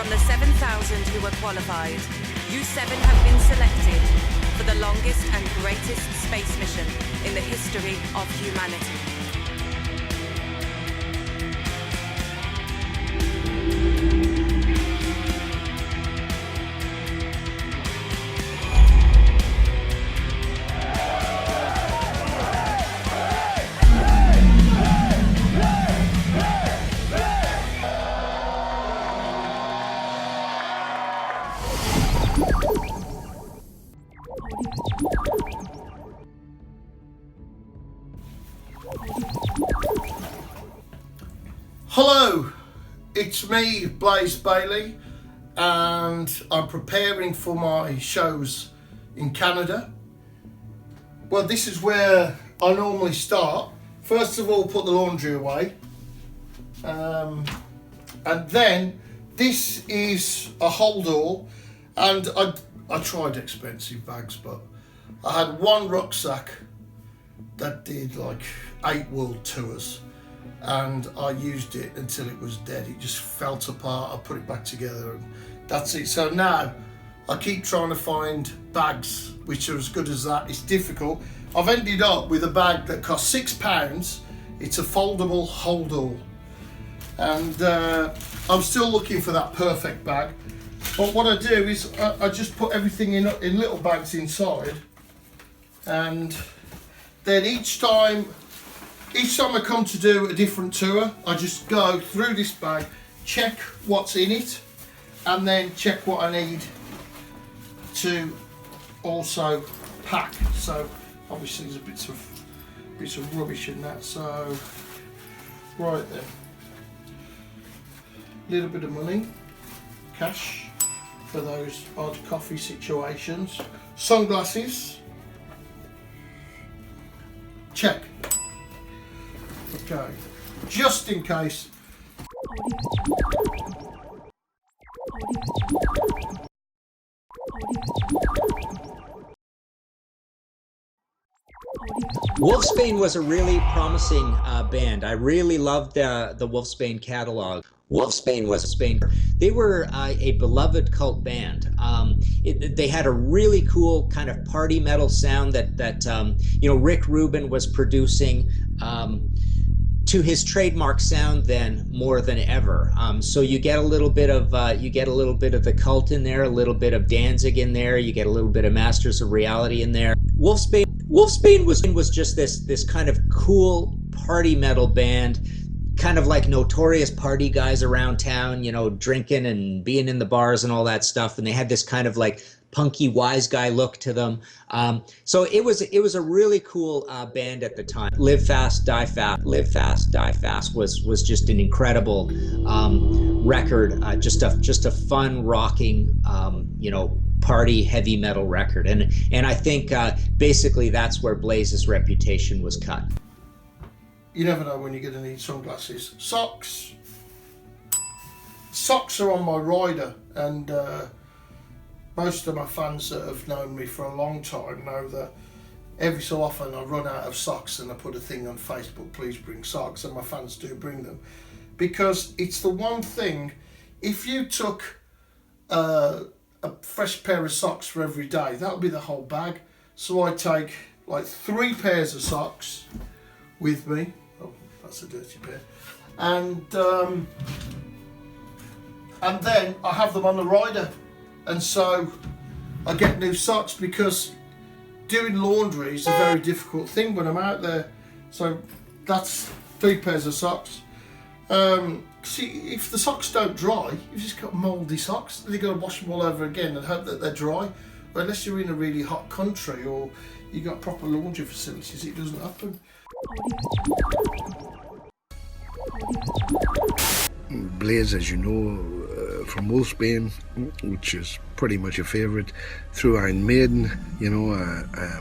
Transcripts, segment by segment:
From the 7,000 who were qualified, you 7 have been selected for the longest and greatest space mission in the history of humanity. Hello, it's me, Blaze Bayley, and I'm preparing for my shows in Canada. Well, this is where I normally start. First of all, put the laundry away, and then this is a hold-all, and I tried expensive bags, but I had one rucksack that did like 8 world tours. And I used it until it was dead. It just fell apart. I put it back together and that's it. So now I keep trying to find bags which are as good as that. It's difficult. I've ended up with a bag that costs £6. It's a foldable hold-all. And I'm still looking for that perfect bag. But what I do is I just put everything in little bags inside. And then each time I come to do a different tour, I just go through this bag, check what's in it, and then check what I need to also pack. So obviously there's bits of rubbish in that. So right then, a little bit of money, cash for those odd coffee situations. Sunglasses, check. Okay, just in case. Wolfsbane was a really promising band. I really loved the Wolfsbane catalog. Wolfsbane was Spain. They were a beloved cult band. They had a really cool kind of party metal sound that Rick Rubin was producing to his trademark sound then more than ever. So you get a little bit of the Cult in there, a little bit of Danzig in there, you get a little bit of Masters of Reality in there. Wolfsbane was just this kind of cool party metal band, kind of like notorious party guys around town, drinking and being in the bars and all that stuff. And they had this kind of like punky wise guy look to them. So it was a really cool band at the time. Live Fast, Die Fast. Live Fast, Die Fast was just an incredible record. Just a fun, rocking, party heavy metal record. And I think basically that's where Blaze's reputation was cut. You never know when you're going to need sunglasses. Socks. Socks are on my rider, and most of my fans that have known me for a long time know that every so often I run out of socks and I put a thing on Facebook, please bring socks, and my fans do bring them. Because it's the one thing, if you took a fresh pair of socks for every day, that would be the whole bag. So I take like 3 pairs of socks with me. Oh, that's a dirty pair. And then I have them on the rider. And so I get new socks, because doing laundry is a very difficult thing when I'm out there. So that's 3 pairs of socks. See, if the socks don't dry, you've just got mouldy socks. Then you've got to wash them all over again and hope that they're dry. Or unless you're in a really hot country or you've got proper laundry facilities, it doesn't happen. Blaze, as you know, from Wolfsbane, which is pretty much a favourite, through Iron Maiden,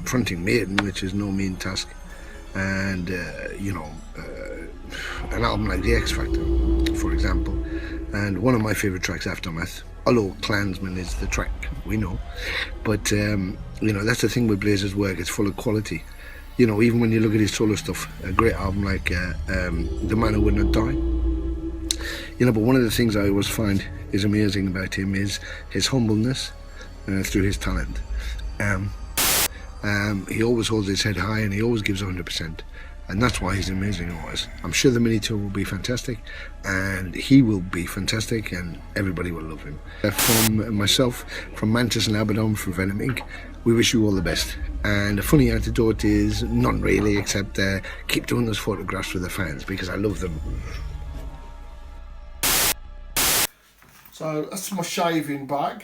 fronting Maiden, which is no mean task, and an album like The X Factor, for example, and one of my favourite tracks, Aftermath, although Klansman is the track, we know, but that's the thing with Blaze's work, it's full of quality. Even when you look at his solo stuff, a great album like The Man Who Would Not Die, You know, but one of the things I always find is amazing about him is his humbleness through his talent. He always holds his head high and he always gives 100%. And that's why he's an amazing artist. I'm sure the mini tour will be fantastic, and he will be fantastic, and everybody will love him. From myself, from Mantis and Abaddon, from Venom Inc, we wish you all the best. And a funny antidote is none really, except keep doing those photographs for the fans, because I love them. So that's my shaving bag.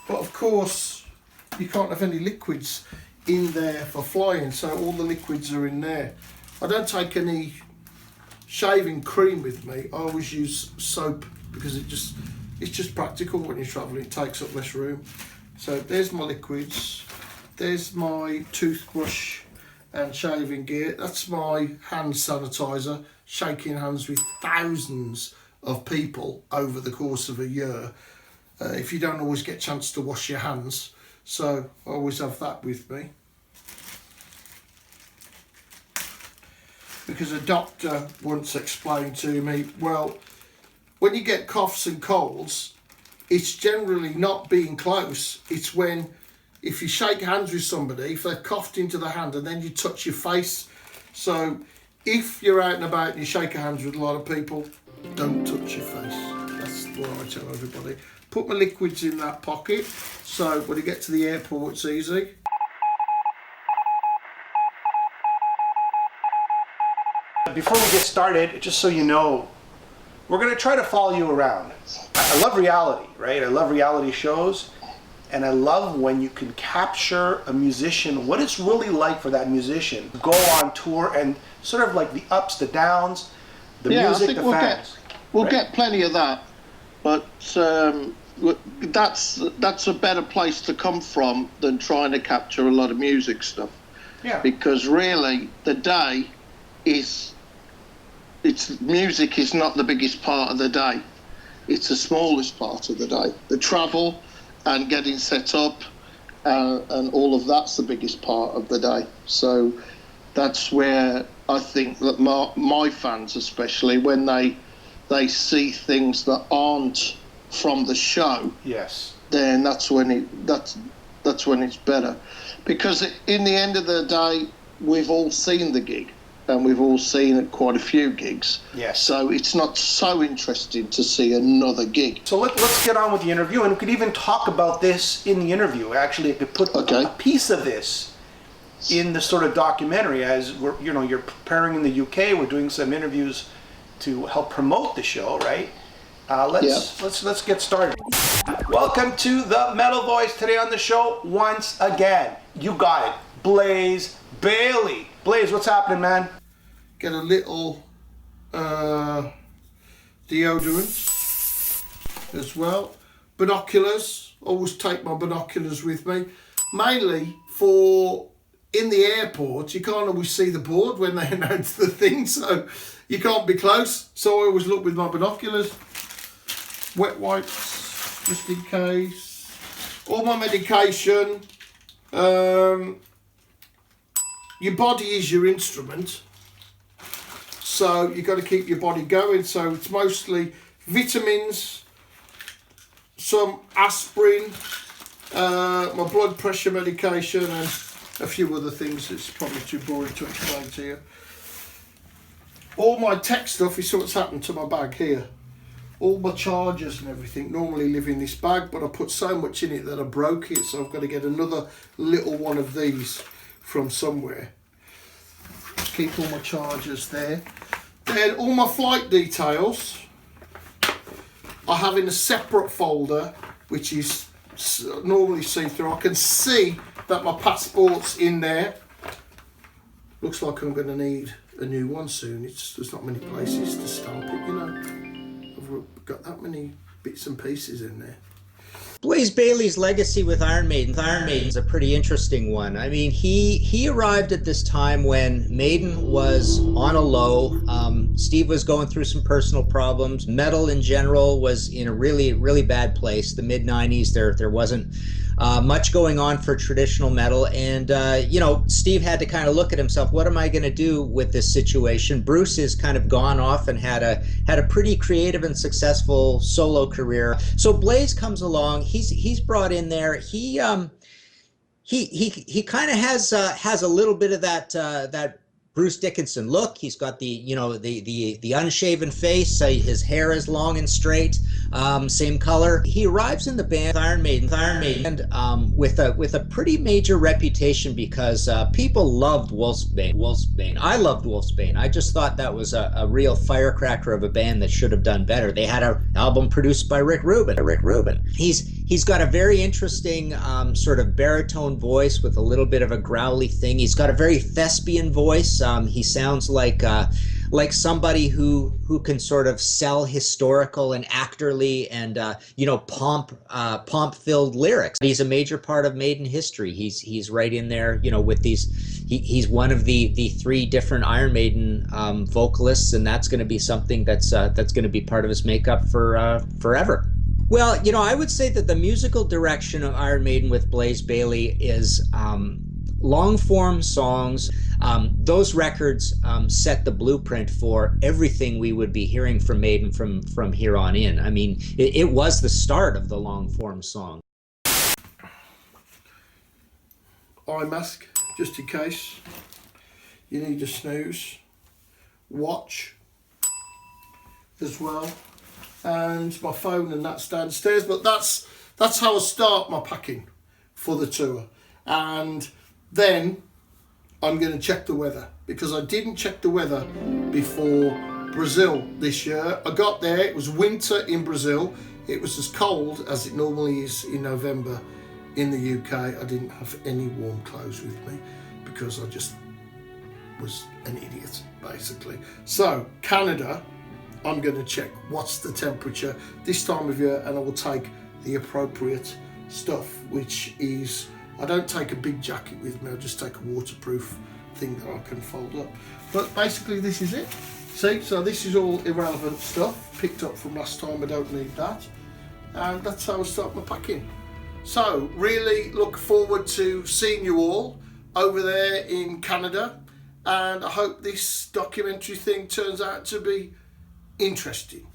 But of course, you can't have any liquids in there for flying, so all the liquids are in there. I don't take any shaving cream with me. I always use soap because it's just practical when you're traveling. It takes up less room. So there's my liquids. There's my toothbrush and shaving gear. That's my hand sanitizer, shaking hands with thousands of people over the course of a year. If you don't always get a chance to wash your hands, so I always have that with me. Because a doctor once explained to me, well, when you get coughs and colds, it's generally not being close. It's when, if you shake hands with somebody, if they've coughed into the hand and then you touch your face. So if you're out and about and you shake hands with a lot of people, don't touch your face. That's what I tell everybody. Put my liquids in that pocket, so when you get to the airport, it's easy. Before we get started, just so you know, we're going to try to follow you around. I love reality, right? I love reality shows, and I love when you can capture a musician, what it's really like for that musician to go on tour, and sort of like the ups, the downs, the music, the fans. We'll get plenty of that, but that's a better place to come from than trying to capture a lot of music stuff. Yeah. Because really, the day music is not the biggest part of the day. It's the smallest part of the day. The travel and getting set up and all of that's the biggest part of the day. So that's where I think that my fans, especially when they see things that aren't from the show, yes, then that's when it's better. Because in the end of the day, we've all seen the gig, and we've all seen quite a few gigs. Yes. So it's not so interesting to see another gig. So let's get on with the interview, and we could even talk about this in the interview. Actually, I could put a piece of this in the sort of documentary as you're preparing in the UK. We're doing some interviews to help promote the show, right? Let's get started. Welcome to the Metal Voice. Today on the show, once again, you got it, Blaze Bayley. Blaze, what's happening, man? Get a little deodorant as well. Binoculars, always take my binoculars with me. Mainly for in the airport, you can't always see the board when they announce the thing, so you can't be close. So I always look with my binoculars. Wet wipes, just in case. All my medication. Your body is your instrument, so you've got to keep your body going. So it's mostly vitamins, some aspirin, my blood pressure medication, and a few other things. It's probably too boring to explain to you. All my tech stuff is what's happened to my bag here. All my chargers and everything normally live in this bag, but I put so much in it that I broke it, so I've got to get another little one of these from somewhere. Keep all my chargers there. Then all my flight details I have in a separate folder, which is normally see-through. I can see that my passport's in there. Looks like I'm going to need a new one soon. There's not many places to stamp it, you know. I've got that many bits and pieces in there. Blaze Bayley's legacy with Iron Maiden. Iron Maiden's a pretty interesting one. I mean, he arrived at this time when Maiden was on a low. Steve was going through some personal problems. Metal in general was in a really, really bad place. The mid-90s, there wasn't much going on for traditional metal. And, you know, Steve had to kind of look at himself. What am I going to do with this situation? Bruce has kind of gone off and had a pretty creative and successful solo career. So Blaze comes along. He's brought in there. He kind of has a little bit of that Bruce Dickinson look. He's got the unshaven face. His hair is long and straight, same color. He arrives in the band Iron Maiden, with a pretty major reputation because people loved Wolfsbane. I loved Wolfsbane. I just thought that was a real firecracker of a band that should have done better. They had an album produced by Rick Rubin. He's got a very interesting sort of baritone voice with a little bit of a growly thing. He's got a very thespian voice. He sounds like somebody who can sort of sell historical and actorly and pomp-filled lyrics. He's a major part of Maiden history. He's right in there, you know, with these. He's one of the 3 different Iron Maiden vocalists, and that's going to be something that's going to be part of his makeup for forever. Well, you know, I would say that the musical direction of Iron Maiden with Blaze Bayley is long-form songs. Those records set the blueprint for everything we would be hearing from Maiden from here on in. I mean, it was the start of the long-form song. Eye mask, just in case you need a snooze. Watch as well. And my phone, and that's downstairs. But that's how I start my packing for the tour. And then I'm going to check the weather, because I didn't check the weather before Brazil this year. I got there, it was winter in Brazil. It was as cold as it normally is in November in the UK. I didn't have any warm clothes with me because I just was an idiot, basically. So Canada, I'm going to check what's the temperature this time of year, and I will take the appropriate stuff, which is, I don't take a big jacket with me, I just take a waterproof thing that I can fold up. But basically this is it. See, so this is all irrelevant stuff picked up from last time. I don't need that. And that's how I start my packing. So really look forward to seeing you all over there in Canada, and I hope this documentary thing turns out to be interesting.